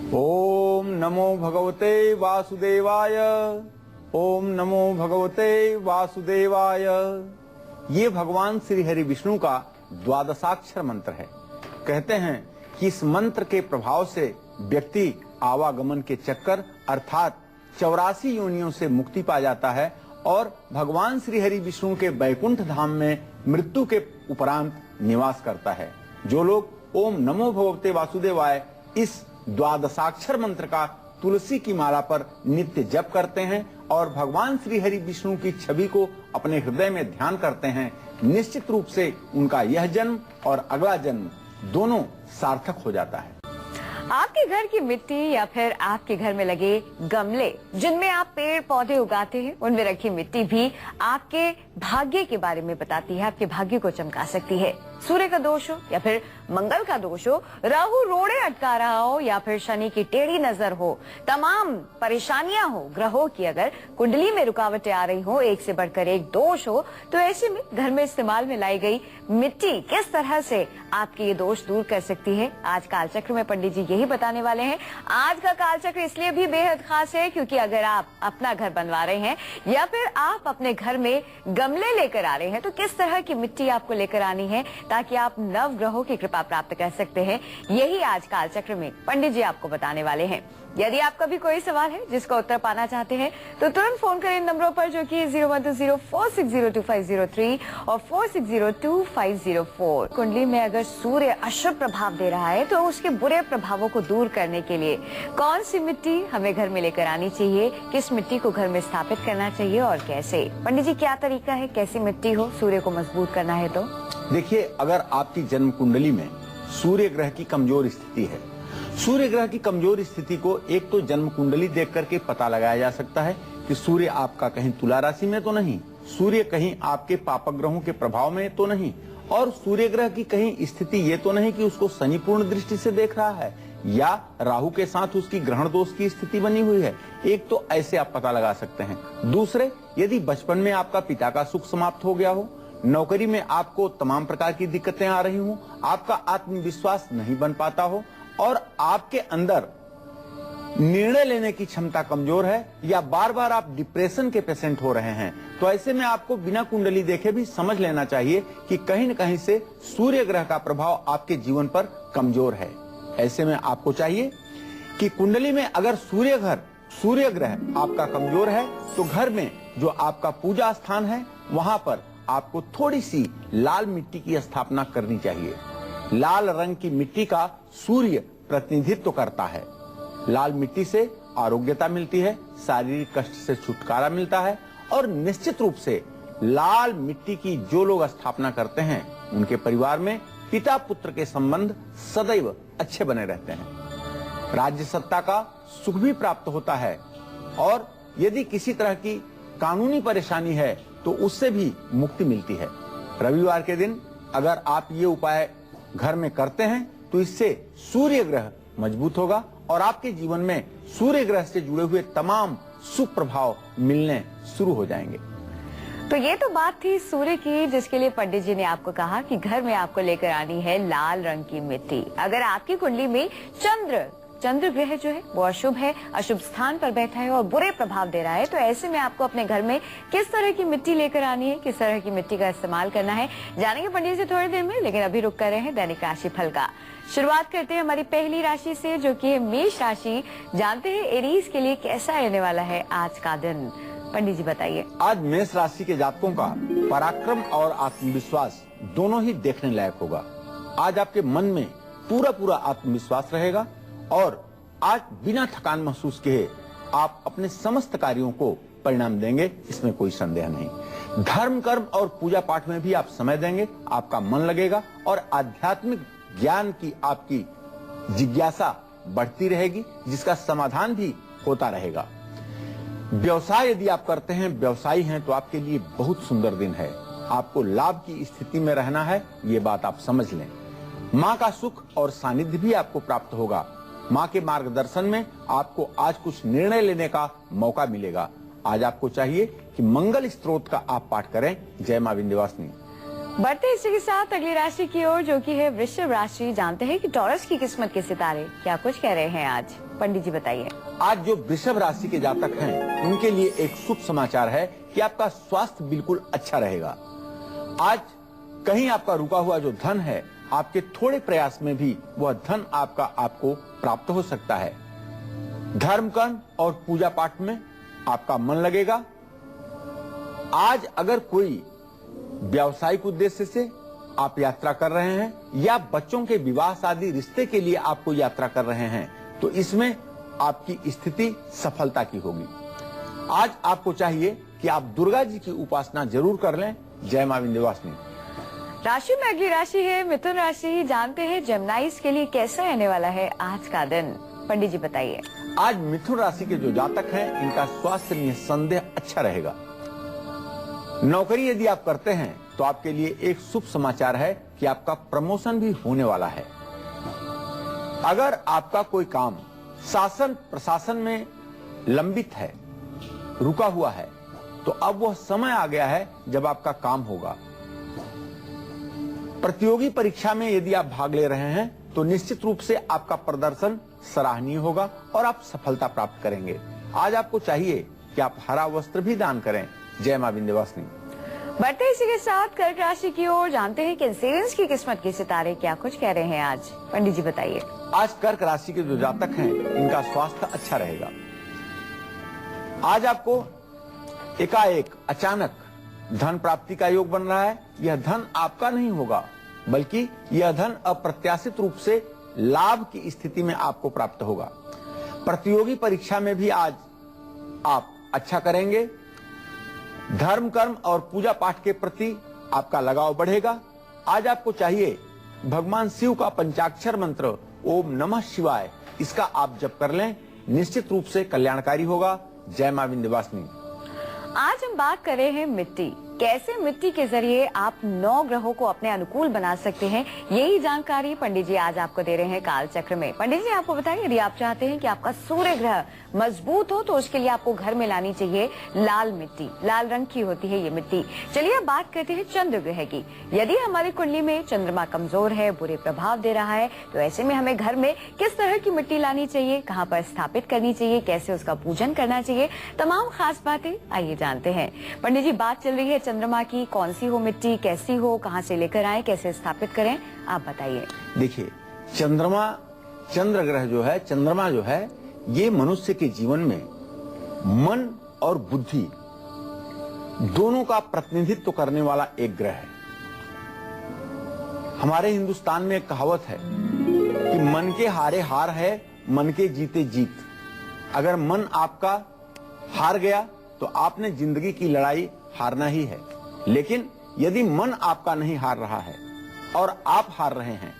ओम नमो भगवते वासुदेवाय। ओम नमो भगवते वासुदेवाय। ये भगवान श्री हरि विष्णु का द्वादशाक्षर मंत्र है। कहते हैं कि इस मंत्र के प्रभाव से व्यक्ति आवागमन के चक्कर अर्थात 84 योनियों से मुक्ति पा जाता है और भगवान श्री हरि विष्णु के बैकुंठ धाम में मृत्यु के उपरांत निवास करता है। जो लोग ओम नमो भगवते वासुदेवाय इस द्वादशाक्षर मंत्र का तुलसी की माला पर नित्य जप करते हैं और भगवान श्री हरि विष्णु की छवि को अपने हृदय में ध्यान करते हैं, निश्चित रूप से उनका यह जन्म और अगला जन्म दोनों सार्थक हो जाता है। आपके घर की मिट्टी या फिर आपके घर में लगे गमले जिनमें आप पेड़ पौधे उगाते हैं, उनमें रखी मिट्टी भी आपके भाग्य के बारे में बताती है, आपके भाग्य को चमका सकती है। सूर्य का दोष हो या फिर मंगल का दोष हो, राहु रोड़े अटका रहा हो या फिर शनि की टेढ़ी नजर हो, तमाम परेशानियां हो, ग्रहों की अगर कुंडली में रुकावटें आ रही हो, एक से बढ़कर एक दोष हो, तो ऐसे में घर में इस्तेमाल में लाई गई मिट्टी किस तरह से आपके ये दोष दूर कर सकती है, आज कालचक्र में पंडित जी यही बताने वाले हैं। आज का कालचक्र इसलिए भी बेहद खास है क्योंकि अगर आप अपना घर बनवा रहे हैं या फिर आप अपने घर में गमले लेकर आ रहे हैं तो किस तरह की मिट्टी आपको लेकर आनी है ताकि आप नव ग्रहों की कृपा प्राप्त कर सकते हैं, यही आज कालचक्र में पंडित जी आपको बताने वाले हैं। यदि आपका भी कोई सवाल है जिसका उत्तर पाना चाहते हैं तो तुरंत फोन करें इन नंबरों पर जो कि 0120460253 और 46022504। कुंडली में अगर सूर्य अशुभ प्रभाव दे रहा है तो उसके बुरे प्रभावों को दूर करने के लिए कौन सी मिट्टी हमें घर में लेकर आनी चाहिए, किस मिट्टी को घर में स्थापित करना चाहिए और कैसे? पंडित जी क्या तरीका है, कैसी मिट्टी हो सूर्य को मजबूत करना है? तो देखिए, अगर आपकी जन्म कुंडली में सूर्य ग्रह की कमजोर स्थिति है, सूर्य ग्रह की कमजोर स्थिति को एक तो जन्म कुंडली देख करके पता लगाया जा सकता है कि सूर्य आपका कहीं तुला राशि में तो नहीं, सूर्य कहीं आपके पापक ग्रहों के प्रभाव में तो नहीं, और सूर्य ग्रह की कहीं स्थिति ये तो नहीं कि उसको शनि पूर्ण दृष्टि से देख रहा है या राहु के साथ उसकी ग्रहण दोष की स्थिति बनी हुई है। एक तो ऐसे आप पता लगा सकते हैं। दूसरे, यदि बचपन में आपका पिता का सुख समाप्त हो गया हो, नौकरी में आपको तमाम प्रकार की दिक्कतें आ रही हो, आपका आत्मविश्वास नहीं बन पाता हो और आपके अंदर निर्णय लेने की क्षमता कमजोर है या बार बार आप डिप्रेशन के पेशेंट हो रहे हैं, तो ऐसे में आपको बिना कुंडली देखे भी समझ लेना चाहिए कि कहीं न कहीं से सूर्य ग्रह का प्रभाव आपके जीवन पर कमजोर है। ऐसे में आपको चाहिए कि कुंडली में अगर सूर्य ग्रह आपका कमजोर है तो घर में जो आपका पूजा स्थान है वहां पर आपको थोड़ी सी लाल मिट्टी की स्थापना करनी चाहिए। लाल रंग की मिट्टी का सूर्य प्रतिनिधित्व करता है। लाल मिट्टी से आरोग्यता मिलती है, शारीरिक कष्ट से छुटकारा मिलता है और निश्चित रूप से लाल मिट्टी की जो लोग स्थापना करते हैं उनके परिवार में पिता पुत्र के संबंध सदैव अच्छे बने रहते हैं। राज्य सत्ता का सुख भी प्राप्त होता है और यदि किसी तरह की कानूनी परेशानी है तो उससे भी मुक्ति मिलती है। रविवार के दिन अगर आप ये उपाय घर में करते हैं तो इससे सूर्य ग्रह मजबूत होगा और आपके जीवन में सूर्य ग्रह से जुड़े हुए तमाम शुभ प्रभाव मिलने शुरू हो जाएंगे। तो ये तो बात थी सूर्य की, जिसके लिए पंडित जी ने आपको कहा कि घर में आपको लेकर आनी है लाल रंग की मिट्टी। अगर आपकी कुंडली में चंद्र ग्रह जो है वो अशुभ है, अशुभ स्थान पर बैठा है और बुरे प्रभाव दे रहा है, तो ऐसे में आपको अपने घर में किस तरह की मिट्टी लेकर आनी है, किस तरह की मिट्टी का इस्तेमाल करना है, जानेंगे पंडित जी थोड़ी देर में। लेकिन अभी रुक कर रहे हैं दैनिक राशि फल का। शुरुआत करते हैं हमारी पहली राशि से जो कि है मेष राशि। जानते हैं एरीज के लिए कैसा रहने वाला है आज का दिन, पंडित जी बताइए। आज मेष राशि के जातकों का पराक्रम और आत्मविश्वास दोनों ही देखने लायक होगा। आज आपके मन में पूरा आत्मविश्वास रहेगा और आज बिना थकान महसूस किए आप अपने समस्त कार्यों को परिणाम देंगे, इसमें कोई संदेह नहीं। धर्म कर्म और पूजा पाठ में भी आप समय देंगे, आपका मन लगेगा और आध्यात्मिक ज्ञान की आपकी जिज्ञासा बढ़ती रहेगी जिसका समाधान भी होता रहेगा। व्यवसाय यदि आप करते हैं, व्यवसायी हैं, तो आपके लिए बहुत सुंदर दिन है। आपको लाभ की स्थिति में रहना है, ये बात आप समझ लें। माँ का सुख और सानिध्य भी आपको प्राप्त होगा। माँ के मार्गदर्शन में आपको आज कुछ निर्णय लेने का मौका मिलेगा। आज आपको चाहिए कि मंगल स्तोत्र का आप पाठ करें। जय मां विंध्यवासिनी। बढ़ते इसी के साथ अगली राशि की ओर, जो कि है वृषभ राशि। जानते हैं कि टॉरस की किस्मत के सितारे क्या कुछ कह रहे हैं आज। पंडित जी बताइए। आज जो वृषभ राशि के जातक हैं, उनके लिए एक शुभ समाचार है कि आपका स्वास्थ्य बिल्कुल अच्छा रहेगा। आज कहीं आपका रुका हुआ जो धन है, आपके थोड़े प्रयास में भी वह धन आपको प्राप्त हो सकता है। धर्म कर्म और पूजा पाठ में आपका मन लगेगा। आज अगर कोई व्यावसायिक उद्देश्य से आप यात्रा कर रहे हैं या बच्चों के विवाह शादी रिश्ते के लिए आपको यात्रा कर रहे हैं, तो इसमें आपकी स्थिति सफलता की होगी। आज आपको चाहिए कि आप दुर्गा जी की उपासना जरूर कर लें। जय मां विंध्यवासिनी। राशि में अगली राशि है मिथुन राशि। जानते हैं जेमिनाइज के लिए कैसा रहने वाला है आज का दिन। पंडित जी बताइए। आज मिथुन राशि के जो जातक हैं, इनका स्वास्थ्य निस्संदेह अच्छा रहेगा। नौकरी यदि आप करते हैं तो आपके लिए एक शुभ समाचार है कि आपका प्रमोशन भी होने वाला है। अगर आपका कोई काम शासन प्रशासन में लंबित है, रुका हुआ है, तो अब वह समय आ गया है जब आपका काम होगा। प्रतियोगी परीक्षा में यदि आप भाग ले रहे हैं तो निश्चित रूप से आपका प्रदर्शन सराहनीय होगा और आप सफलता प्राप्त करेंगे। आज आपको चाहिए कि आप हरा वस्त्र भी दान करें। जय मां विंध्यवासिनी। बढ़ते इसी के साथ कर्क राशि की ओर। जानते हैं कि सेविंग्स की किस्मत के सितारे क्या कुछ कह रहे हैं आज। पंडित जी बताइए। आज कर्क राशि के जो जातक हैं, इनका स्वास्थ्य अच्छा रहेगा। आज आपको एकाएक अचानक धन प्राप्ति का योग बन रहा है। यह धन आपका नहीं होगा, बल्कि यह धन अप्रत्याशित रूप से लाभ की स्थिति में आपको प्राप्त होगा। प्रतियोगी परीक्षा में भी आज आप अच्छा करेंगे। धर्म कर्म और पूजा पाठ के प्रति आपका लगाव बढ़ेगा। आज आपको चाहिए भगवान शिव का पंचाक्षर मंत्र ओम नमः शिवाय, इसका आप जप कर लें, निश्चित रूप से कल्याणकारी होगा। जय मां विंध्यवासिनी। आज हम बात कर रहे हैं मिट्टी। कैसे मिट्टी के जरिए आप 9 ग्रहों को अपने अनुकूल बना सकते हैं, यही जानकारी पंडित जी आज आपको दे रहे हैं काल चक्र में। पंडित जी आपको बताइए, यदि आप चाहते हैं कि आपका सूर्य ग्रह मजबूत हो तो उसके लिए आपको घर में लानी चाहिए लाल मिट्टी। लाल रंग की होती है ये मिट्टी। चलिए अब बात करते हैं चंद्र ग्रह की। यदि हमारी कुंडली में चंद्रमा कमजोर है, बुरे प्रभाव दे रहा है, तो ऐसे में हमें घर में किस तरह की मिट्टी लानी चाहिए, कहाँ पर स्थापित करनी चाहिए, कैसे उसका पूजन करना चाहिए, तमाम खास बातें आइए जानते हैं। पंडित जी बात चल रही है चंद्रमा की, कौन सी हो मिट्टी, कैसी हो, कहाँ से लेकर आए, कैसे स्थापित करें, आप बताइए। देखिए, चंद्र ग्रह जो है, चंद्रमा जो है, ये मनुष्य के जीवन में मन और बुद्धि दोनों का प्रतिनिधित्व करने वाला एक ग्रह है। हमारे हिंदुस्तान में एक कहावत है कि मन के हारे हार है, मन के जीते जीत। अगर मन आपका हार गया तो आपने जिंदगी की लड़ाई हारना ही है। लेकिन यदि मन आपका नहीं हार रहा है और आप हार रहे हैं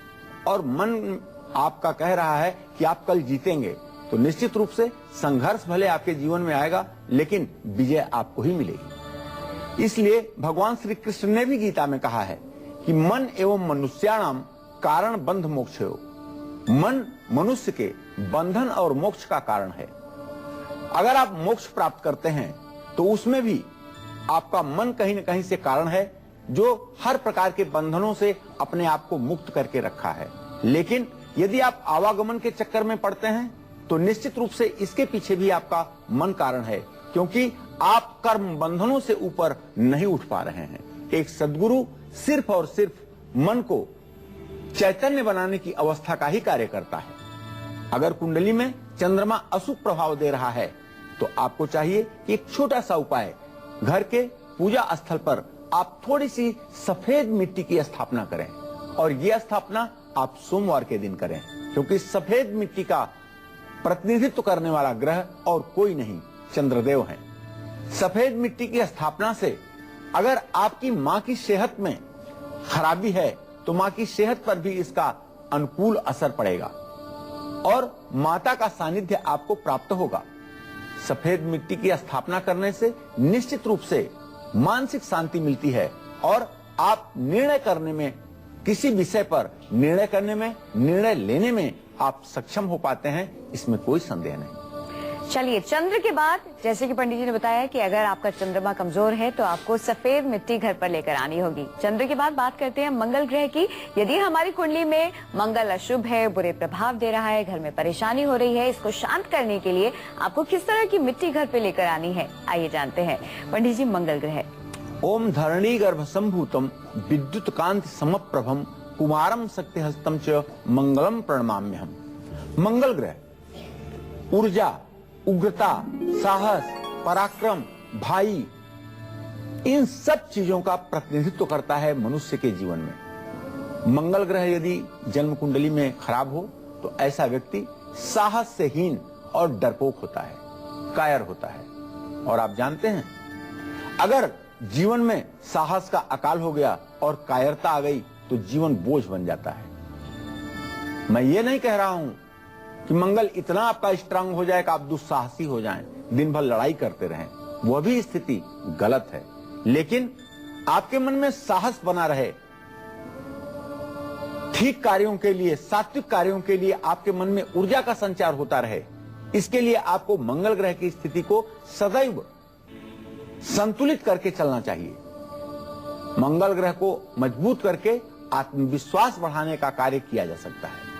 और मन आपका कह रहा है कि आप कल जीतेंगे, तो निश्चित रूप से संघर्ष भले आपके जीवन में आएगा, लेकिन विजय आपको ही मिलेगी। इसलिए भगवान श्री कृष्ण ने भी गीता में कहा है कि मन एवं मनुष्याणाम कारण बंध मोक्षयो। मन मनुष्य के बंधन और मोक्ष का कारण है। अगर आप मोक्ष प्राप्त करते हैं तो उसमें भी आपका मन कहीं न कहीं से कारण है, जो हर प्रकार के बंधनों से अपने आप को मुक्त करके रखा है। लेकिन यदि आप आवागमन के चक्कर में पड़ते हैं तो निश्चित रूप से इसके पीछे भी आपका मन कारण है, क्योंकि आप कर्म बंधनों से ऊपर नहीं उठ पा रहे हैं। एक सद्गुरु सिर्फ और सिर्फ मन को चैतन्य बनाने की अवस्था का ही कार्य करता है। अगर कुंडली में चंद्रमा अशुभ प्रभाव दे रहा है तो आपको चाहिए कि एक छोटा सा उपाय, घर के पूजा स्थल पर आप थोड़ी सी सफेद मिट्टी की स्थापना करें, और यह स्थापना आप सोमवार के दिन करें, क्योंकि सफेद मिट्टी का प्रतिनिधित्व करने वाला ग्रह और कोई नहीं, चंद्रदेव हैं। सफेद मिट्टी की स्थापना से अगर आपकी मां की सेहत में खराबी है तो मां की सेहत पर भी इसका अनुकूल असर पड़ेगा और माता का सानिध्य आपको प्राप्त होगा। सफेद मिट्टी की स्थापना करने से निश्चित रूप से मानसिक शांति मिलती है और आप निर्णय करने में, किसी विषय पर निर्णय करने में, निर्णय लेने में आप सक्षम हो पाते हैं, इसमें कोई संदेह नहीं। चलिए, चंद्र के बाद जैसे कि पंडित जी ने बताया कि अगर आपका चंद्रमा कमजोर है तो आपको सफेद मिट्टी घर पर लेकर आनी होगी। चंद्र के बाद बात करते हैं मंगल ग्रह की। यदि हमारी कुंडली में मंगल अशुभ है, बुरे प्रभाव दे रहा है, घर में परेशानी हो रही है, इसको शांत करने के लिए आपको किस तरह की मिट्टी घर पे लेकर आनी है, आइए जानते हैं। पंडित जी, मंगल ग्रह। ओम धरणी गर्भ संभूतम विद्युत कांति समप्रभम कुमारम शक्तिहस्तम च मंगलम प्रणमाम्यहम। मंगल ग्रह ऊर्जा, उग्रता, साहस, पराक्रम, भाई, इन सब चीजों का प्रतिनिधित्व करता है मनुष्य के जीवन में। मंगल ग्रह यदि जन्म कुंडली में खराब हो तो ऐसा व्यक्ति साहस से हीन और डरपोक होता है, कायर होता है। और आप जानते हैं, अगर जीवन में साहस का अकाल हो गया और कायरता आ गई तो जीवन बोझ बन जाता है। मैं ये नहीं कह रहा हूं कि मंगल इतना आपका स्ट्रांग हो जाए कि आप दुस्साहसी हो जाएं, दिन भर लड़ाई करते रहें, वह भी स्थिति गलत है। लेकिन आपके मन में साहस बना रहे, ठीक कार्यों के लिए, सात्विक कार्यों के लिए आपके मन में ऊर्जा का संचार होता रहे, इसके लिए आपको मंगल ग्रह की स्थिति को सदैव संतुलित करके चलना चाहिए। मंगल ग्रह को मजबूत करके आत्मविश्वास बढ़ाने का कार्य किया जा सकता है।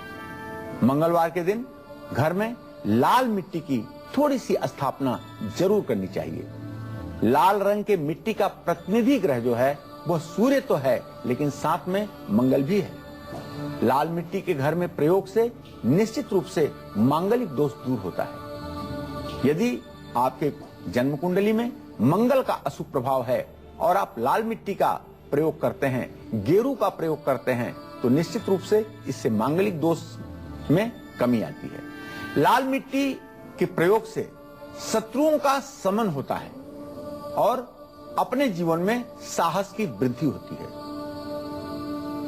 मंगलवार के दिन घर में लाल मिट्टी की थोड़ी सी स्थापना जरूर करनी चाहिए। लाल रंग के मिट्टी का प्रतिनिधि ग्रह जो है वह सूर्य तो है, लेकिन साथ में मंगल भी है। लाल मिट्टी के घर में प्रयोग से निश्चित रूप से मांगलिक दोष दूर होता है। यदि आपके जन्म कुंडली में मंगल का अशुभ प्रभाव है और आप लाल मिट्टी का प्रयोग करते हैं, गेरू का प्रयोग करते हैं, तो निश्चित रूप से इससे मांगलिक दोष में कमी आती है। लाल मिट्टी के प्रयोग से शत्रुओं का समन होता है और अपने जीवन में साहस की वृद्धि होती है।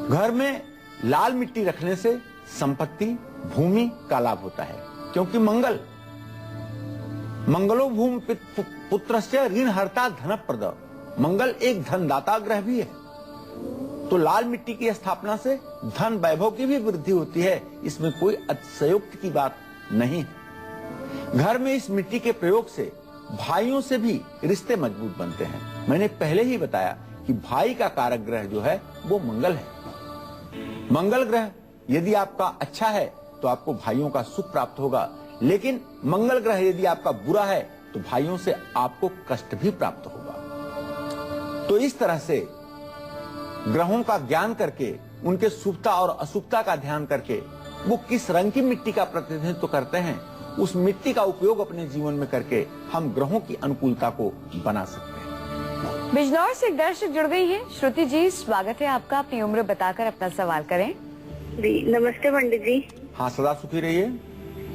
घर में लाल मिट्टी रखने से संपत्ति, भूमि का लाभ होता है, क्योंकि मंगलो भूमि पुत्रस्य ऋणहर्ता धनप्रद, मंगल एक धनदाता ग्रह भी है। तो लाल मिट्टी की स्थापना से धन वैभव की भी वृद्धि होती है, इसमें कोई अतिशयोक्ति की बात नहीं है। घर में इस मिट्टी के प्रयोग से भाइयों से भी रिश्ते मजबूत बनते हैं। मैंने पहले ही बताया कि भाई का कारक ग्रह जो है वो मंगल है। मंगल ग्रह यदि आपका अच्छा है तो आपको भाइयों का सुख प्राप्त होगा, लेकिन मंगल ग्रह यदि आपका बुरा है तो भाइयों से आपको कष्ट भी प्राप्त होगा। तो इस तरह से ग्रहों का ज्ञान करके, उनके शुभता और अशुभता का ध्यान करके, वो किस रंग की मिट्टी का प्रतिनिधित्व करते हैं, उस मिट्टी का उपयोग अपने जीवन में करके हम ग्रहों की अनुकूलता को बना सकते हैं। बिजनौर से एक दर्शक जुड़ गई है। श्रुति जी, स्वागत है आपका। अपनी उम्र बताकर अपना सवाल करें। जी नमस्ते पंडित जी। हाँ, सदा सुखी रहिए।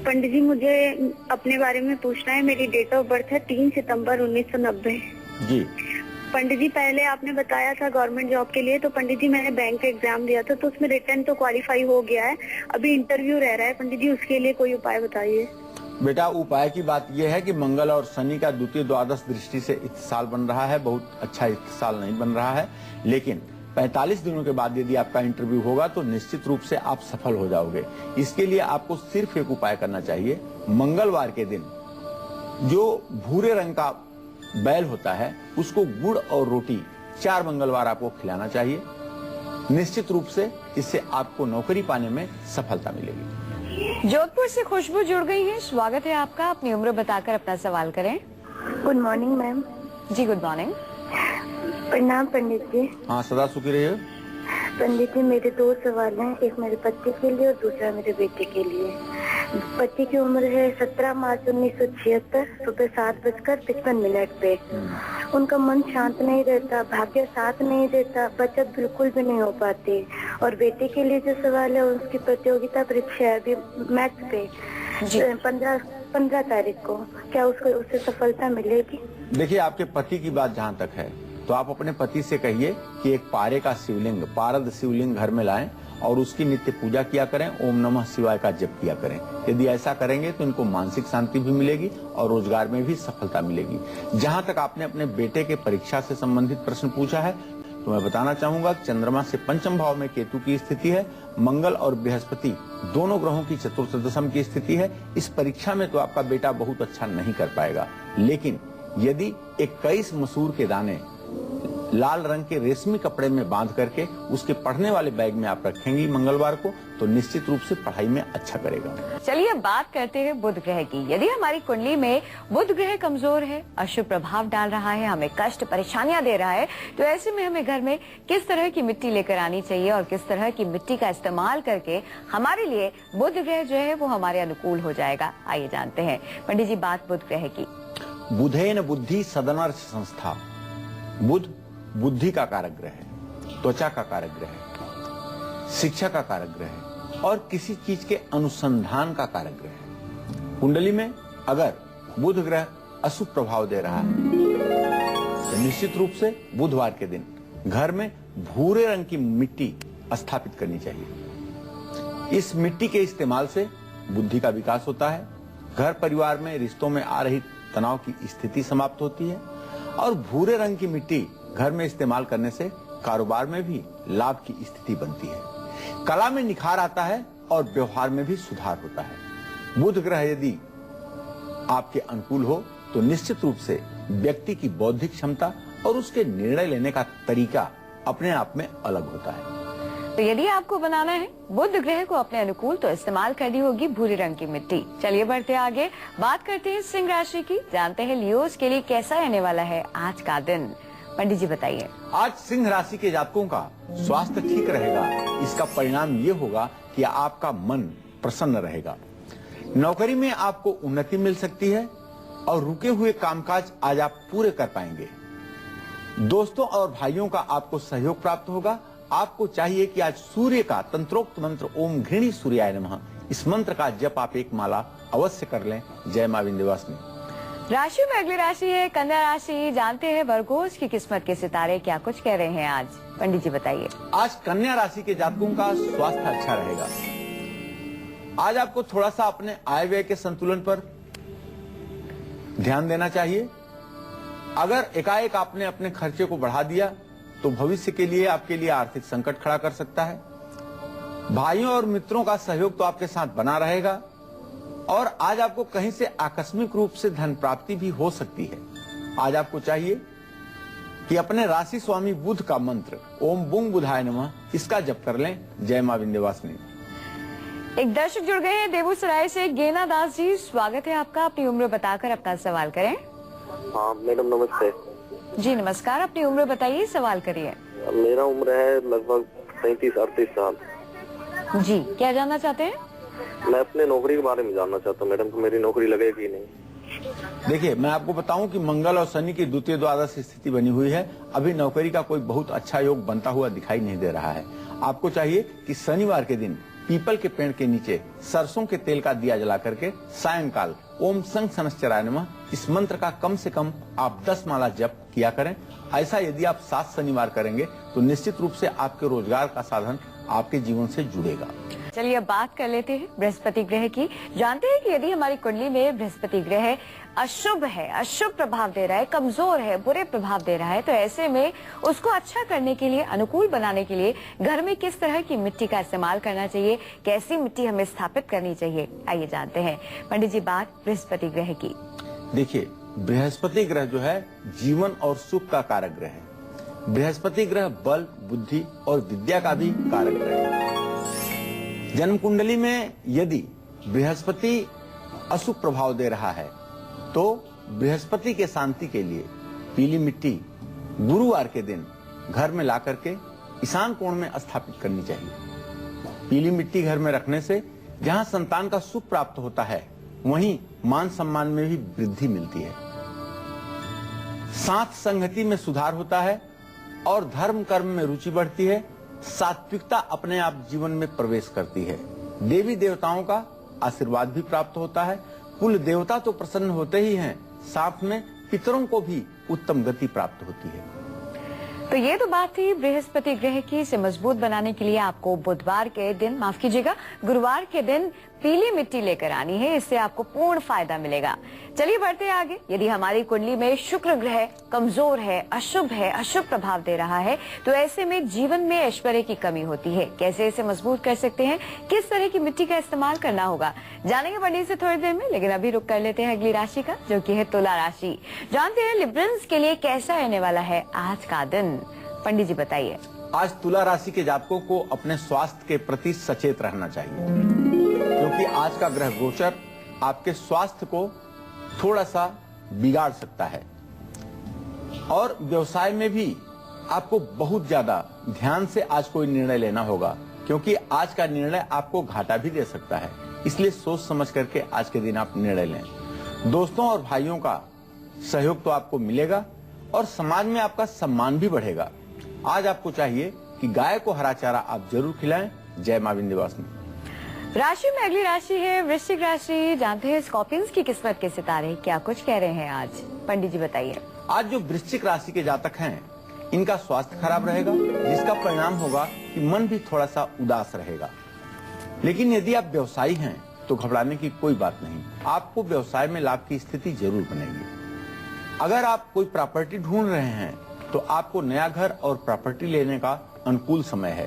पंडित जी, मुझे अपने बारे में पूछना है। मेरी डेट ऑफ बर्थ है 3 सितंबर 1990। जी पंडित जी, पहले आपने बताया था गवर्नमेंट जॉब के लिए, तो पंडित जी मैंने बैंक का एग्जाम दिया था, तो उसमें रिटर्न तो क्वालिफाई हो गया है, अभी इंटरव्यू रह रहा है। पंडित जी, उसके लिए कोई उपाय बताइए। बेटा, उपाय की बात यह है कि मंगल और शनि का द्वितीय द्वादश दृष्टि से इत्तिसाल बन रहा है, बहुत अच्छा इत्तिसाल नहीं बन रहा है, लेकिन 45 दिनों के बाद यदि आपका इंटरव्यू होगा तो निश्चित रूप से आप सफल हो जाओगे। इसके लिए आपको सिर्फ एक उपाय करना चाहिए। मंगलवार के दिन जो भूरे रंग का बैल होता है उसको गुड़ और रोटी 4 मंगलवार आपको खिलाना चाहिए। निश्चित रूप से इससे आपको नौकरी पाने में सफलता मिलेगी। जोधपुर से खुशबू जुड़ गई है। स्वागत है आपका। अपनी उम्र बताकर अपना सवाल करें। Good morning ma'am. जी गुड मॉर्निंग। प्रणाम पंडित जी। हाँ, सदा सुखी रहिए। पंडित जी, मेरे 2 सवाल हैं, एक मेरे पति के लिए और दूसरा मेरे बेटे के लिए। पति की उम्र है 17 मार्च 1976, सुबह 7:55 पे। उनका मन शांत नहीं रहता, भाग्य साथ नहीं देता, बचत बिल्कुल भी नहीं हो पाती। और बेटे के लिए जो सवाल है, उसकी प्रतियोगिता परीक्षा है अभी मैथ्स पे 15 तारीख को, क्या उससे सफलता मिलेगी? देखिए, आपके पति की बात जहाँ तक है तो आप अपने पति से कहिए कि एक पारे का शिवलिंग, पारद शिवलिंग घर में लाएं और उसकी नित्य पूजा किया करें, ओम नमः शिवाय का जप किया करें। यदि ऐसा करेंगे तो इनको मानसिक शांति भी मिलेगी और रोजगार में भी सफलता मिलेगी। जहां तक आपने अपने बेटे के परीक्षा से संबंधित प्रश्न पूछा है, तो मैं बताना चाहूंगा कि चंद्रमा से पंचम भाव में केतु की स्थिति है, मंगल और बृहस्पति दोनों ग्रहों की चतुर्थ दशम की स्थिति है। इस परीक्षा में तो आपका बेटा बहुत अच्छा नहीं कर पाएगा, लेकिन यदि 21 मसूर के दाने लाल रंग के रेशमी कपड़े में बांध करके उसके पढ़ने वाले बैग में आप रखेंगी मंगलवार को, तो निश्चित रूप से पढ़ाई में अच्छा करेगा। चलिए अब बात करते हैं बुध ग्रह की। यदि हमारी कुंडली में बुध ग्रह कमजोर है, अशुभ प्रभाव डाल रहा है, हमें कष्ट परेशानियां दे रहा है, तो ऐसे में हमें घर में किस तरह की मिट्टी लेकर आनी चाहिए और किस तरह की मिट्टी का इस्तेमाल करके हमारे लिए बुध ग्रह जो है वो हमारे अनुकूल हो जाएगा, आइए जानते हैं। पंडित जी, बात बुध ग्रह की। बुधेन बुद्धि सदनर्थ संस्था। बुध बुद्धि का कारक ग्रह है, त्वचा का कारक ग्रह है, शिक्षा का कारक ग्रह है और किसी चीज के अनुसंधान का कारक ग्रह है। कुंडली में अगर बुध ग्रह अशुभ प्रभाव दे रहा है तो निश्चित रूप से बुधवार के दिन घर में भूरे रंग की मिट्टी स्थापित करनी चाहिए। इस मिट्टी के इस्तेमाल से बुद्धि का विकास होता है, घर परिवार में रिश्तों में आ रही तनाव की स्थिति समाप्त होती है और भूरे रंग की मिट्टी घर में इस्तेमाल करने से कारोबार में भी लाभ की स्थिति बनती है, कला में निखार आता है और व्यवहार में भी सुधार होता है। बुध ग्रह यदि आपके अनुकूल हो तो निश्चित रूप से व्यक्ति की बौद्धिक क्षमता और उसके निर्णय लेने का तरीका अपने आप में अलग होता है। तो यदि आपको बनाना है बुध ग्रह को अपने अनुकूल, तो इस्तेमाल करनी होगी भूरे रंग की मिट्टी। चलिए बढ़ते आगे, बात करते हैं सिंह राशि की। जानते हैं लियोस के लिए कैसा रहने वाला है आज का दिन। पंडित जी बताइए। आज सिंह राशि के जातकों का स्वास्थ्य ठीक रहेगा। इसका परिणाम ये होगा कि आपका मन प्रसन्न रहेगा। नौकरी में आपको उन्नति मिल सकती है और रुके हुए कामकाज आज आप पूरे कर पाएंगे। दोस्तों और भाइयों का आपको सहयोग प्राप्त होगा। आपको चाहिए कि आज सूर्य का तंत्रोक्त मंत्र ओम घृणी सूर्याय नमः, इस मंत्र का जप आप एक माला अवश्य कर लें। जय मां विंध्यवासिनी। राशि में अगली राशि है कन्या राशि। जानते हैं वर्गोस की किस्मत के सितारे क्या कुछ कह रहे हैं आज। पंडित जी बताइए। आज कन्या राशि के जातकों का स्वास्थ्य अच्छा रहेगा। आज आपको थोड़ा सा अपने आय व्यय के संतुलन पर ध्यान देना चाहिए। अगर एकाएक आपने अपने खर्चे को बढ़ा दिया तो भविष्य के लिए आपके लिए आर्थिक संकट खड़ा कर सकता है। भाइयों और मित्रों का सहयोग तो आपके साथ बना रहेगा और आज आपको कहीं से आकस्मिक रूप से धन प्राप्ति भी हो सकती है। आज आपको चाहिए कि अपने राशि स्वामी बुध का मंत्र ओम बुंग बुधाय नमः, इसका जप कर लें। जय मां विंध्यवासिनी। एक दर्शक जुड़ गए हैं देवूसराय से। गेना दास जी, स्वागत है आपका। अपनी उम्र बताकर अपना सवाल करें। हाँ मैडम नमस्ते। जी नमस्कार, अपनी उम्र बताइए, सवाल करिए। मेरा उम्र है लगभग 37-38 साल। जी, क्या जानना चाहते हैं? मैं अपने नौकरी के बारे में जानना चाहता हूँ मैडम, तो मेरी नौकरी लगेगी नहीं। देखिए, मैं आपको बताऊं कि मंगल और शनि की द्वितीय द्वादश स्थिति बनी हुई है। अभी नौकरी का कोई बहुत अच्छा योग बनता हुआ दिखाई नहीं दे रहा है। आपको चाहिए कि शनिवार के दिन पीपल के पेड़ के नीचे सरसों के तेल का दिया जला करके सायंकाल ओम संग शनश्चराय नमः, इस मंत्र का कम से कम आप 10 माला जप किया करें। ऐसा यदि आप 7 शनिवार करेंगे तो निश्चित रूप से आपके रोजगार का साधन आपके जीवन से जुड़ेगा। चलिए अब बात कर लेते हैं बृहस्पति ग्रह की। जानते हैं कि यदि हमारी कुंडली में बृहस्पति ग्रह अशुभ है, अशुभ प्रभाव दे रहा है, कमजोर है, बुरे प्रभाव दे रहा है, तो ऐसे में उसको अच्छा करने के लिए, अनुकूल बनाने के लिए घर में किस तरह की मिट्टी का इस्तेमाल करना चाहिए, कैसी मिट्टी हमें स्थापित करनी चाहिए, आइए जानते हैं। पंडित जी, बात बृहस्पति ग्रह की। देखिए, बृहस्पति ग्रह जो है जीवन और सुख का कारक ग्रह है। बृहस्पति ग्रह बल, बुद्धि और विद्या का भी कारक ग्रह है। जन्म कुंडली में यदि बृहस्पति अशुभ प्रभाव दे रहा है तो बृहस्पति के शांति के लिए पीली मिट्टी गुरुवार के दिन घर में ला करके ईशान कोण में स्थापित करनी चाहिए। पीली मिट्टी घर में रखने से जहां संतान का सुख प्राप्त होता है वहीं मान सम्मान में भी वृद्धि मिलती है, साथ संगति में सुधार होता है और धर्म कर्म में रुचि बढ़ती है। सात्विकता अपने आप जीवन में प्रवेश करती है। देवी देवताओं का आशीर्वाद भी प्राप्त होता है। कुल देवता तो प्रसन्न होते ही हैं, साथ में पितरों को भी उत्तम गति प्राप्त होती है। तो ये तो बात थी बृहस्पति ग्रह की। इसे मजबूत बनाने के लिए आपको बुधवार के दिन, माफ कीजिएगा, गुरुवार के दिन पीली मिट्टी लेकर आनी है, इससे आपको पूर्ण फायदा मिलेगा। चलिए बढ़ते हैं आगे। यदि हमारी कुंडली में शुक्र ग्रह कमजोर है, अशुभ प्रभाव दे रहा है, तो ऐसे में जीवन में ऐश्वर्य की कमी होती है। कैसे इसे मजबूत कर सकते हैं, किस तरह की मिट्टी का इस्तेमाल करना होगा, जानेंगे पंडित से थोड़ी देर में। लेकिन अभी रुक कर लेते हैं अगली राशि का, जो कि है तुला राशि। जानते हैं लिब्रन्स के लिए कैसा रहने वाला है आज का दिन। पंडित जी बताइए। आज तुला राशि के जातकों को अपने स्वास्थ्य के प्रति सचेत रहना चाहिए, क्योंकि आज का ग्रह गोचर आपके स्वास्थ्य को थोड़ा सा बिगाड़ सकता है। और व्यवसाय में भी आपको बहुत ज्यादा ध्यान से आज कोई निर्णय लेना होगा, क्योंकि आज का निर्णय आपको घाटा भी दे सकता है। इसलिए सोच समझ करके आज के दिन आप निर्णय लें। दोस्तों और भाइयों का सहयोग तो आपको मिलेगा और समाज में आपका सम्मान भी बढ़ेगा। आज आपको चाहिए कि गाय को हरा चारा आप जरूर खिलाएं। जय मां विंध्यवासिनी। राशि में अगली राशि है वृश्चिक राशि। जानते हैं स्कॉर्पियंस की किस्मत के सितारे क्या कुछ कह रहे हैं आज। पंडित जी बताइए। आज जो वृश्चिक राशि के जातक हैं, इनका स्वास्थ्य खराब रहेगा, जिसका परिणाम होगा कि मन भी थोड़ा सा उदास रहेगा। लेकिन यदि आप व्यवसायी हैं तो घबराने की कोई बात नहीं, आपको व्यवसाय में लाभ की स्थिति जरूर बनेगी। अगर आप कोई प्रॉपर्टी ढूंढ रहे हैं तो आपको नया घर और प्रॉपर्टी लेने का अनुकूल समय है।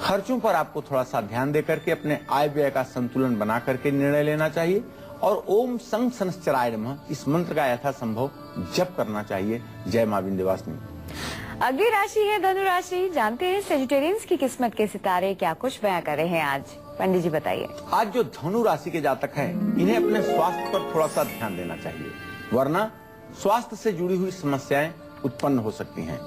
खर्चों पर आपको थोड़ा सा ध्यान देकर के अपने आय व्यय का संतुलन बना करके निर्णय लेना चाहिए और ओम संग शनश्चराय नमः इस मंत्र का यथासंभव जप करना चाहिए। जय मां विंध्यवासिनी। अगली राशि है धनु राशि। जानते हैं सेजिटेरियंस की किस्मत के सितारे क्या कुछ बयां कर रहे हैं आज। पंडित जी बताइए। आज जो धनु राशि के जातक हैं, इन्हें अपने स्वास्थ्य पर थोड़ा सा ध्यान देना चाहिए, वरना स्वास्थ्य से जुड़ी हुई समस्याएं उत्पन्न हो सकती हैं।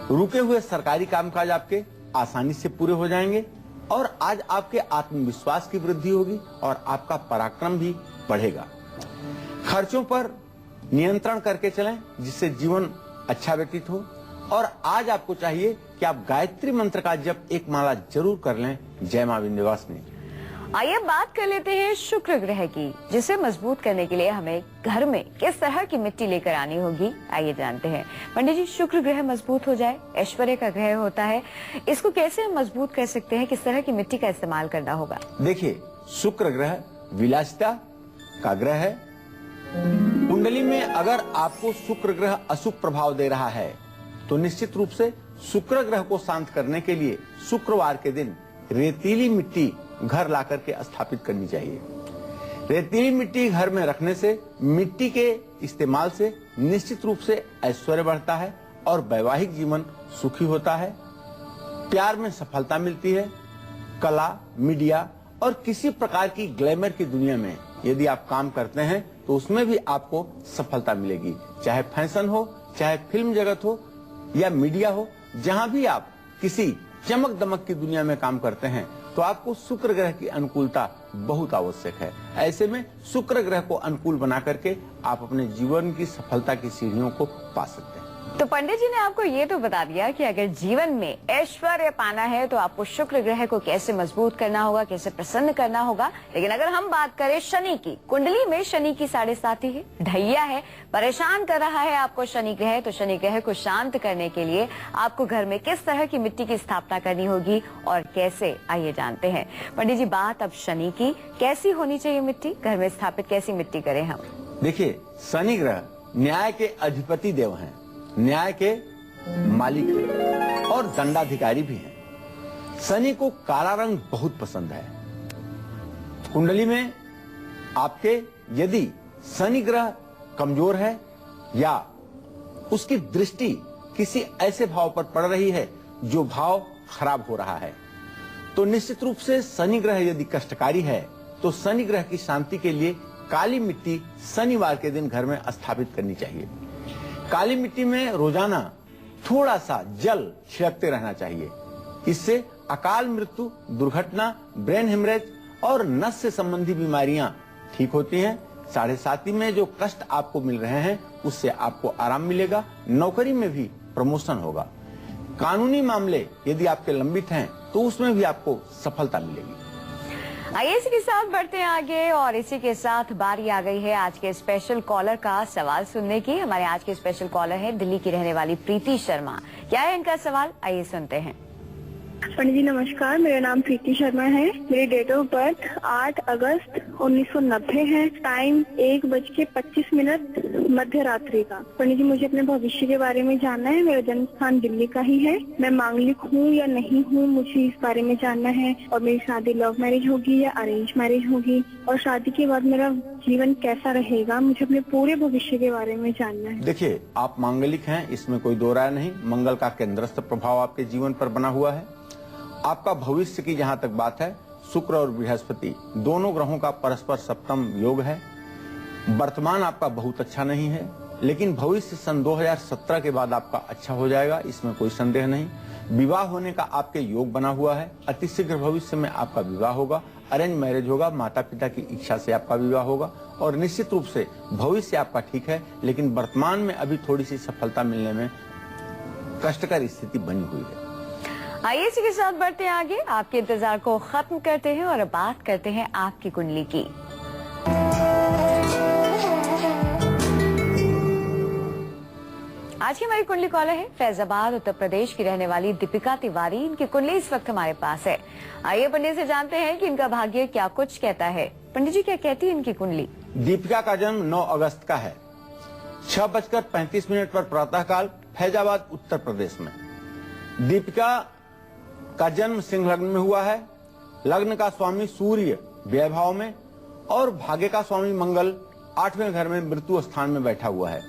रुके हुए सरकारी कामकाज आपके आसानी से पूरे हो जाएंगे और आज आपके आत्मविश्वास की वृद्धि होगी और आपका पराक्रम भी बढ़ेगा। खर्चों पर नियंत्रण करके चलें, जिससे जीवन अच्छा व्यतीत हो। और आज आपको चाहिए कि आप गायत्री मंत्र का जप एक माला जरूर कर लें। जय मां विंध्यवासिनी। आइए बात कर लेते हैं शुक्र ग्रह की, जिसे मजबूत करने के लिए हमें घर में किस तरह की मिट्टी लेकर आनी होगी। आइए जानते हैं। पंडित जी, शुक्र ग्रह मजबूत हो जाए, ऐश्वर्य का ग्रह होता है, इसको कैसे मजबूत कर सकते हैं, किस तरह की मिट्टी का इस्तेमाल करना होगा। देखिए, शुक्र ग्रह विलासिता का ग्रह है। कुंडली में अगर आपको शुक्र ग्रह अशुभ प्रभाव दे रहा है तो निश्चित रूप से शुक्र ग्रह को शांत करने के लिए शुक्रवार के दिन रेतीली मिट्टी घर ला करके स्थापित करनी चाहिए। रेतीली मिट्टी घर में रखने से, मिट्टी के इस्तेमाल से निश्चित रूप से ऐश्वर्य बढ़ता है और वैवाहिक जीवन सुखी होता है। प्यार में सफलता मिलती है। कला, मीडिया और किसी प्रकार की ग्लैमर की दुनिया में यदि आप काम करते हैं तो उसमें भी आपको सफलता मिलेगी। चाहे फैशन हो, चाहे फिल्म जगत हो या मीडिया हो, जहां भी आप किसी चमक दमक की दुनिया में काम करते हैं तो आपको शुक्र ग्रह की अनुकूलता बहुत आवश्यक है। ऐसे में शुक्र ग्रह को अनुकूल बना करके आप अपने जीवन की सफलता की सीढ़ियों को पा सकते हैं। तो पंडित जी ने आपको ये तो बता दिया कि अगर जीवन में ऐश्वर्य पाना है तो आपको शुक्र ग्रह को कैसे मजबूत करना होगा, कैसे प्रसन्न करना होगा। लेकिन अगर हम बात करें शनि की, कुंडली में शनि की 7.5 है, ढैया है, परेशान कर रहा है आपको शनि ग्रह, तो शनि ग्रह को शांत करने के लिए आपको घर में किस तरह की मिट्टी की स्थापना करनी होगी और कैसे, आइए जानते हैं। पंडित जी, बात अब शनि की, कैसी होनी चाहिए मिट्टी, घर में स्थापित कैसी मिट्टी करें हम। देखिए, शनि ग्रह न्याय के अधिपति देव हैं, न्याय के मालिक हैं और दंडाधिकारी भी हैं। शनि को काला रंग बहुत पसंद है। कुंडली में आपके यदि शनि ग्रह कमजोर है या उसकी दृष्टि किसी ऐसे भाव पर पड़ रही है जो भाव खराब हो रहा है, तो निश्चित रूप से शनि ग्रह यदि कष्टकारी है तो शनि ग्रह की शांति के लिए काली मिट्टी शनिवार के दिन घर में स्थापित करनी चाहिए। काली मिट्टी में रोजाना थोड़ा सा जल छिड़कते रहना चाहिए। इससे अकाल मृत्यु, दुर्घटना, ब्रेन हेमरेज और नस से संबंधी बीमारियां ठीक होती हैं। 7.5 में जो कष्ट आपको मिल रहे हैं उससे आपको आराम मिलेगा। नौकरी में भी प्रमोशन होगा। कानूनी मामले यदि आपके लंबित हैं तो उसमें भी आपको सफलता मिलेगी। आइए इसी के साथ बढ़ते हैं आगे और इसी के साथ बारी आ गई है आज के स्पेशल कॉलर का सवाल सुनने की। हमारे आज के स्पेशल कॉलर है दिल्ली की रहने वाली प्रीति शर्मा। क्या है इनका सवाल, आइए सुनते हैं। पंडित जी नमस्कार, मेरा नाम प्रीति शर्मा है। मेरी डेट ऑफ बर्थ 8 अगस्त 1990 है। टाइम 1:25 मध्य रात्रि का। पंडित जी मुझे अपने भविष्य के बारे में जानना है। मेरा जन्म स्थान दिल्ली का ही है। मैं मांगलिक हूँ या नहीं हूँ, मुझे इस बारे में जानना है। और मेरी शादी लव मैरिज होगी या अरेंज मैरिज होगी, और शादी के बाद मेरा जीवन कैसा रहेगा, मुझे अपने पूरे भविष्य के बारे में जानना है। देखिए, आप मांगलिक हैं, इसमें कोई दो राय नहीं। मंगल का केंद्रस्थ प्रभाव आपके जीवन पर बना हुआ है। आपका भविष्य की जहां तक बात है, शुक्र और बृहस्पति दोनों ग्रहों का परस्पर सप्तम योग है। वर्तमान आपका बहुत अच्छा नहीं है, लेकिन भविष्य सन 2017 के बाद आपका अच्छा हो जाएगा, इसमें कोई संदेह नहीं। विवाह होने का आपके योग बना हुआ है। अतिशीघ्र भविष्य में आपका विवाह होगा, अरेंज मैरिज होगा, माता पिता की इच्छा से आपका विवाह होगा, और निश्चित रूप से भविष्य आपका ठीक है, लेकिन वर्तमान में अभी थोड़ी सी सफलता मिलने में कष्टकर स्थिति बनी हुई है। आइए इसी के साथ बढ़ते हैं आगे। आपके इंतजार को खत्म करते हैं और अब बात करते हैं आपकी कुंडली की। आज की हमारी कुंडली कॉलर है फैजाबाद उत्तर प्रदेश की रहने वाली दीपिका तिवारी। इनकी कुंडली इस वक्त हमारे पास है। आइए पंडित से जानते हैं कि इनका भाग्य क्या कुछ कहता है। पंडित जी क्या कहती है इनकी कुंडली? दीपिका का जन्म 9 अगस्त का है, 6:35 पर प्रातःकाल, फैजाबाद उत्तर प्रदेश में। दीपिका का जन्म सिंह लग्न में हुआ है। लग्न का स्वामी सूर्य व्यय भाव में और भाग्य का स्वामी मंगल 8वें घर में मृत्यु स्थान में बैठा हुआ है।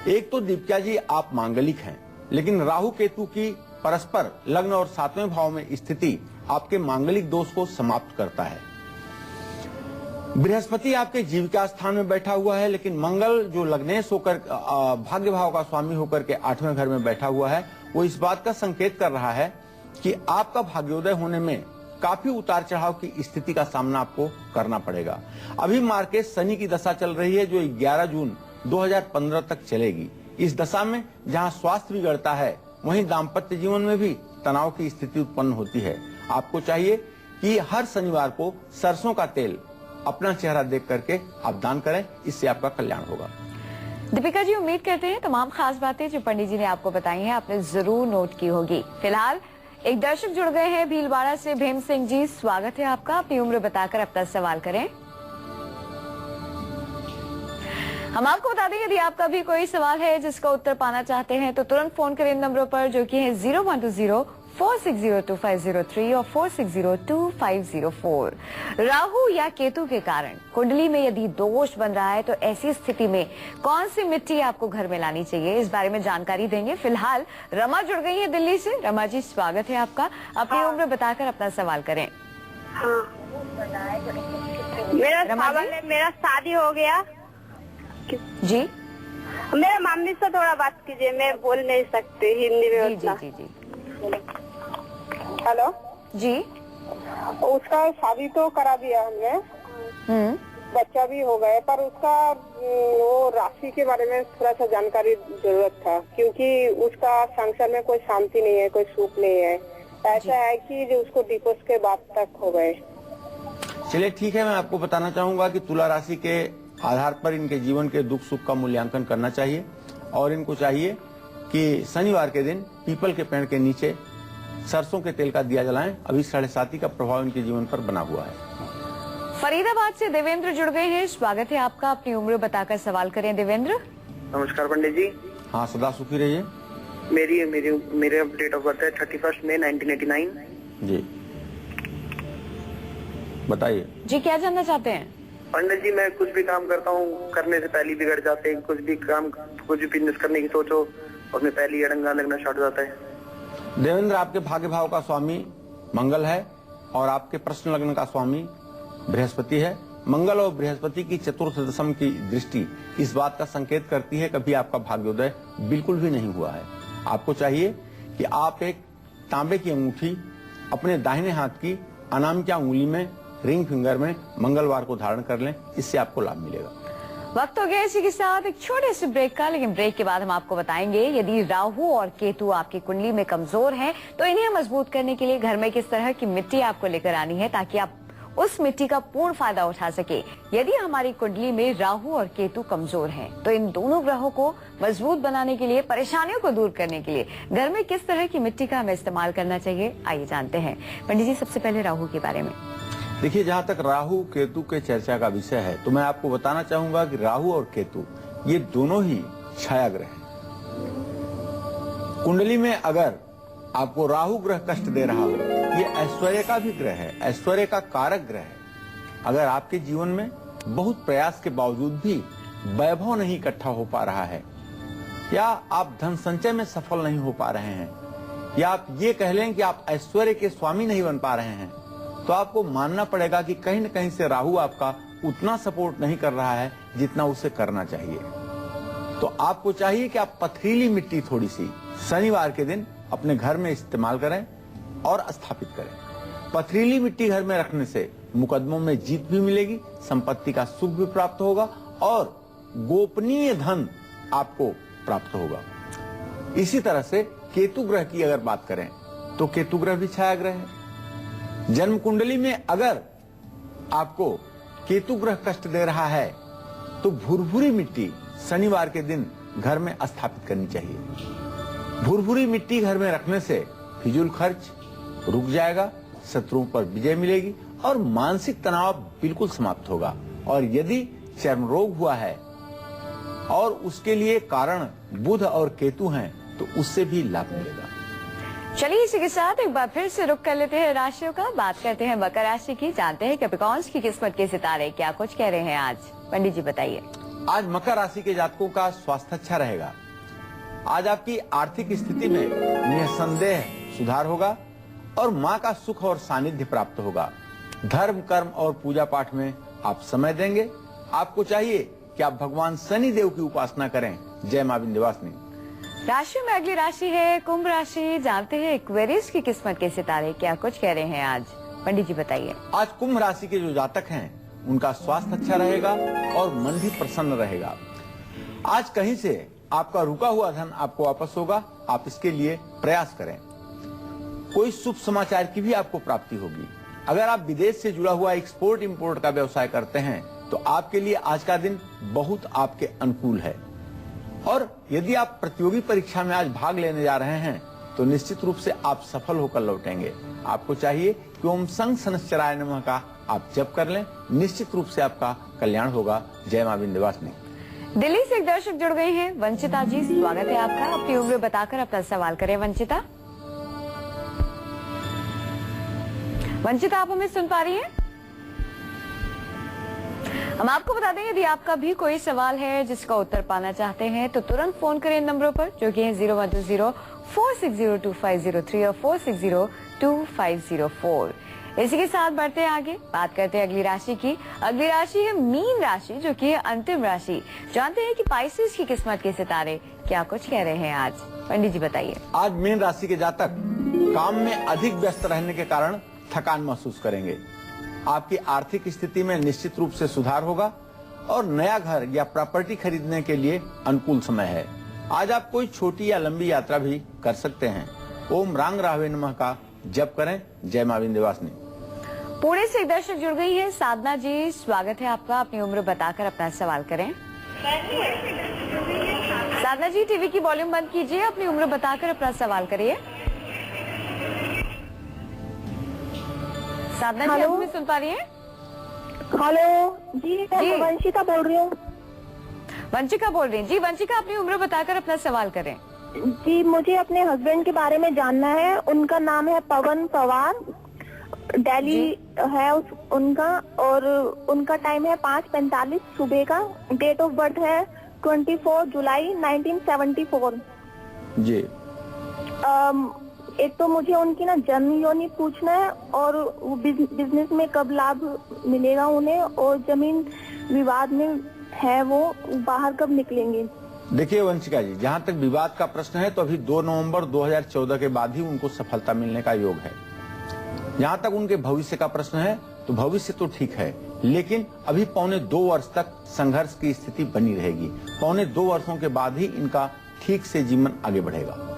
एक तो दीपिका जी आप मांगलिक हैं, लेकिन राहु केतु की परस्पर लग्न और 7वें भाव में स्थिति आपके मांगलिक दोष को समाप्त करता है। बृहस्पति आपके जीविका स्थान में बैठा हुआ है, लेकिन मंगल जो लग्नेश होकर भाग्य भाव का स्वामी होकर के 8वें घर में बैठा हुआ है, वो इस बात का संकेत कर रहा है कि आपका भाग्योदय होने में काफी उतार चढ़ाव की स्थिति का सामना आपको करना पड़ेगा। अभी मार्केट शनि की दशा चल रही है, जो 11 जून 2015 तक चलेगी। इस दशा में जहां स्वास्थ्य बिगड़ता है, वहीं दाम्पत्य जीवन में भी तनाव की स्थिति उत्पन्न होती है। आपको चाहिए कि हर शनिवार को सरसों का तेल अपना चेहरा देख करके आप दान करें, इससे आपका कल्याण होगा। दीपिका जी उम्मीद करते हैं तमाम खास बातें जो पंडित जी ने आपको बताई हैं आपने जरूर नोट की होगी। फिलहाल एक दर्शक जुड़ गए हैं भीलवाड़ा से। भीम सिंह जी स्वागत है आपका। अपनी उम्र बताकर अपना सवाल करें। हम आपको बता दें यदि आपका भी कोई सवाल है जिसका उत्तर पाना चाहते हैं तो तुरंत फोन करें इन नंबरों पर जो कि है 0120-460-2503 और 460-2504। राहु या केतु के कारण कुंडली में यदि दोष बन रहा है तो ऐसी स्थिति में कौन सी मिट्टी आपको घर में लानी चाहिए, इस बारे में जानकारी देंगे। फिलहाल रमा जुड़ गई है दिल्ली से। रमा जी स्वागत है आपका। अपनी उम्र बताकर अपना सवाल करें। मेरा सवाल है, मेरा शादी हो गया जी। मेरा मम्मी से थोड़ा बात कीजिए, मैं बोल नहीं सकती हिंदी में उतना। जी जी जी हेलो जी। उसका शादी तो करा दिया हमने, बच्चा भी हो गया, पर उसका वो राशि के बारे में थोड़ा सा जानकारी जरूरत था, क्योंकि उसका संसार में कोई शांति नहीं है, कोई सुख नहीं है। ऐसा है कि जो उसको डिवोर्स के बाद तक हो गए। चलिए ठीक है, मैं आपको बताना चाहूंगा कि तुला राशि के आधार पर इनके जीवन के दुख सुख का मूल्यांकन करना चाहिए, और इनको चाहिए कि शनिवार के दिन पीपल के पेड़ के नीचे सरसों के तेल का दिया जलाएं। अभी 7.5 का प्रभाव इनके जीवन पर बना हुआ है। फरीदाबाद से देवेंद्र जुड़ गए हैं। स्वागत है आपका। अपनी उम्र बताकर सवाल करें देवेंद्र। नमस्कार पंडित जी। हाँ, सदा सुखी रहिए। मेरे डेट ऑफ बर्थ है 31 मई 1989। जी बताइए जी, क्या जानना चाहते हैं? पंडित जी मैं कुछ भी काम करता हूँ, करने से पहले बिगड़ जाते हैं। कुछ भी बिजनेस करने की सोचो, उसमें पहले अड़ंगा लगना स्टार्ट हो जाता है। देवेंद्र, आपके भाग्य भाव का स्वामी मंगल है और आपके प्रश्न लग्न का स्वामी बृहस्पति है। मंगल और बृहस्पति की चतुर्थ दशम की दृष्टि इस बात का संकेत करती है कभी आपका भाग्योदय बिल्कुल भी नहीं हुआ है। आपको चाहिए कि आप एक तांबे की अंगूठी अपने दाहिने हाथ की अनामिका उंगली में, रिंग फिंगर में मंगलवार को धारण कर लें, इससे आपको लाभ मिलेगा। वक्त हो गया इसी के साथ एक छोटे से ब्रेक का, लेकिन ब्रेक के बाद हम आपको बताएंगे यदि राहु और केतु आपकी कुंडली में कमजोर हैं तो इन्हें मजबूत करने के लिए घर में किस तरह की मिट्टी आपको लेकर आनी है ताकि आप उस मिट्टी का पूर्ण फायदा उठा सके। यदि हमारी कुंडली में राहु और केतु कमजोर हैं, तो इन दोनों ग्रहों को मजबूत बनाने के लिए, परेशानियों को दूर करने के लिए घर में किस तरह की मिट्टी का हमें इस्तेमाल करना चाहिए, आइए जानते हैं। पंडित जी, सबसे पहले राहु के बारे में। देखिए, जहाँ तक राहु केतु के चर्चा का विषय है, तो मैं आपको बताना चाहूंगा कि राहु और केतु ये दोनों ही छाया ग्रह हैं। कुंडली में अगर आपको राहु ग्रह कष्ट दे रहा हो, ये ऐश्वर्य का भी ग्रह है, ऐश्वर्य का कारक ग्रह है। अगर आपके जीवन में बहुत प्रयास के बावजूद भी वैभव नहीं इकट्ठा हो पा रहा है, या आप धन संचय में सफल नहीं हो पा रहे हैं, या आप ये कह लें कि आप ऐश्वर्य के स्वामी नहीं बन पा रहे हैं, तो आपको मानना पड़ेगा कि कहीं न कहीं से राहु आपका उतना सपोर्ट नहीं कर रहा है जितना उसे करना चाहिए। तो आपको चाहिए कि आप पथरीली मिट्टी थोड़ी सी शनिवार के दिन अपने घर में इस्तेमाल करें और स्थापित करें। पथरीली मिट्टी घर में रखने से मुकदमों में जीत भी मिलेगी, संपत्ति का सुख भी प्राप्त होगा और गोपनीय धन आपको प्राप्त होगा। इसी तरह से केतु ग्रह की अगर बात करें, तो केतु ग्रह भी छाया ग्रह है। जन्म कुंडली में अगर आपको केतु ग्रह कष्ट दे रहा है, तो भुरभुरी मिट्टी शनिवार के दिन घर में स्थापित करनी चाहिए। भुरभुरी मिट्टी घर में रखने से फिजूल खर्च रुक जाएगा, शत्रुओं पर विजय मिलेगी और मानसिक तनाव बिल्कुल समाप्त होगा। और यदि चर्म रोग हुआ है और उसके लिए कारण बुध और केतु हैं, तो उससे भी लाभ मिलेगा। चलिए, इसी के साथ एक बार फिर से रुक कर लेते हैं राशियों का। बात करते हैं मकर राशि की, जानते हैं कैप्रिकॉर्न्स की किस्मत के सितारे क्या कुछ कह रहे हैं आज। पंडित जी बताइए। आज मकर राशि के जातकों का स्वास्थ्य अच्छा रहेगा। आज आपकी आर्थिक स्थिति में निसंदेह सुधार होगा और माँ का सुख और सानिध्य प्राप्त होगा। धर्म, कर्म और पूजा पाठ में आप समय देंगे। आपको चाहिए कि आप भगवान शनि देव की उपासना करें। जय मां विंध्यवासिनी। राशि में अगली राशि है कुंभ राशि, जानते हैं एक्वेरियस की किस्मत के सितारे क्या कुछ कह रहे हैं आज। पंडित जी बताइए। आज कुंभ राशि के जो जातक हैं, उनका स्वास्थ्य अच्छा रहेगा और मन भी प्रसन्न रहेगा। आज कहीं से आपका रुका हुआ धन आपको वापस होगा, आप इसके लिए प्रयास करें। कोई शुभ समाचार की भी आपको प्राप्ति होगी। अगर आप विदेश से जुड़ा हुआ एक्सपोर्ट इंपोर्ट का व्यवसाय करते हैं, तो आपके लिए आज का दिन बहुत आपके अनुकूल है। और यदि आप प्रतियोगी परीक्षा में आज भाग लेने जा रहे हैं, तो निश्चित रूप से आप सफल होकर लौटेंगे। आपको चाहिए कि ओम संग शनश्चराय नमः का आप जप कर लें, निश्चित रूप से आपका कल्याण होगा। जय मां विंध्यवासिनी। दिल्ली से एक दर्शक जुड़ गई हैं, वंचिता जी, स्वागत है आपका। अपनी उम्र बताकर अपना सवाल करें। वंचिता, आप हमें सुन पा रही हैं? हम आपको बता दें, यदि आपका भी कोई सवाल है जिसका उत्तर पाना चाहते हैं, तो तुरंत फोन करें नंबरों पर, जो कि है 0120-460-2503 और 460-2504। इसी के साथ बढ़ते हैं आगे, बात करते हैं अगली राशि की। अगली राशि है मीन राशि, जो कि है अंतिम राशि। जानते हैं कि पाइसेस की किस्मत के सितारे क्या कुछ कह रहे हैं आज। पंडित जी बताइए। आज मीन राशि के जातक काम में अधिक व्यस्त रहने के कारण थकान महसूस करेंगे। आपकी आर्थिक स्थिति में निश्चित रूप से सुधार होगा और नया घर या प्रॉपर्टी खरीदने के लिए अनुकूल समय है। आज आप कोई छोटी या लंबी यात्रा भी कर सकते हैं। ओम रांग राहवे नमः का जप करें। जय मां विंध्यवासिनी। पुणे से एक दर्शक जुड़ गई है, साधना जी, स्वागत है आपका। अपनी उम्र बताकर अपना सवाल करें। साधना जी, टीवी की वॉल्यूम बंद कीजिए, अपनी उम्र बताकर अपना सवाल करिए। साधना जी, आप हमें सुन पा रही हैं? हेलो जी, मैं वंशिका बोल रही हूँ। वंशिका बोल रही हैं जी। वंशिका, अपनी उम्र बताकर अपना सवाल करें। जी, मुझे अपने हस्बैंड के बारे में जानना है। उनका नाम है पवन पवार, दिल्ली है उनका, और उनका टाइम है 5:45 सुबह का। डेट ऑफ बर्थ है 24 जुलाई 1974। जी। एक तो मुझे उनकी ना जन्म योनि पूछना है, और वो बिजनेस में कब लाभ मिलेगा उन्हें, और जमीन विवाद में है, वो बाहर कब निकलेंगे। देखिए वंशिका जी, जहाँ तक विवाद का प्रश्न है, तो अभी 2 नवंबर 2014 के बाद ही उनको सफलता मिलने का योग है। जहाँ तक उनके भविष्य का प्रश्न है, तो भविष्य तो ठीक है, लेकिन अभी 1.25 वर्ष तक संघर्ष की स्थिति बनी रहेगी। 1.25 वर्षों के बाद ही इनका ठीक से जीवन आगे बढ़ेगा।